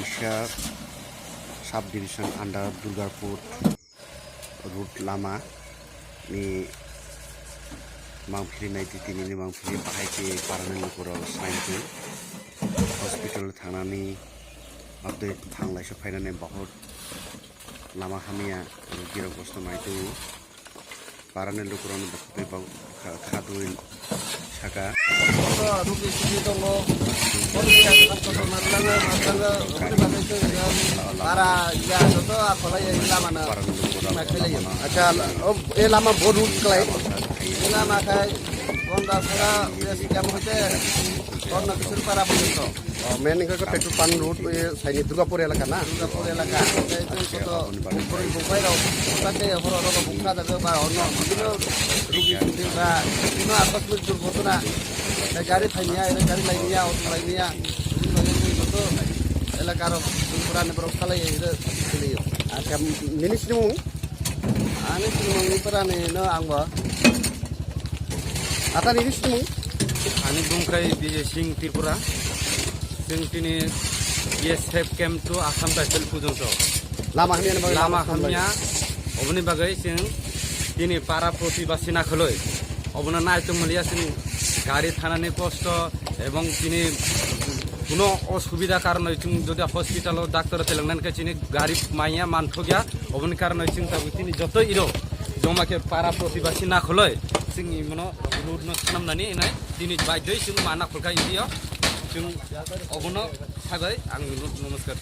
Malaysia subdivision under Durgapur route lama ni mangpili tini ni mangpili bahai ke parane lokoro saintu hospital thangnani update thanglai so fainane bahut lama hamia gira bosto maitu parane lokoro ni bakte khaduin saka rugi sini dongo para ya to akola ya lama na makilay acha e lama bodu klay lama kay gonda sara sikam hote korna kisur para pojito main ko petrol pan road saini Durgapur elaka na Durgapur elaka itu to puri bukai ro tate horo ro bukha daga ba onno bibino rugi sini ba bibino akasmik durghotona গাড়ি থাইনিয়া এর গাড়ি লাইনিয়া auto লাইনিয়া তো এলাকার পুরানে বড় খালাই এর লিও আচ্ছা ministry মুং আনি মুং পুরানে ন আংবা আতা ministry মুং ani bungkai bije sing tripura sing tini BSF camp to Assam Rifle pujungto lama hamya obni bagai sing tini para প্রতিবাসী না খলই অবনা নাই তো মলিয়া sing গাড়ি থানানে কষ্ট এবং তিনি কোনো অসুবিধা কারণ যদি হসপিটাল ডাক্তার তেলেঙ্গানাকে চিনি গাড়ি মাইয়া মানথগিয়া অবনি কারণ তিনি যত ইরো জমাকে পাড়া প্রতিবাসী না খলয় जों इमनो रुट न खालामनानै इनाय दिनै बायदयै जों माना खलखा इदियाव जों अबनो थाबाय आं नमस्कार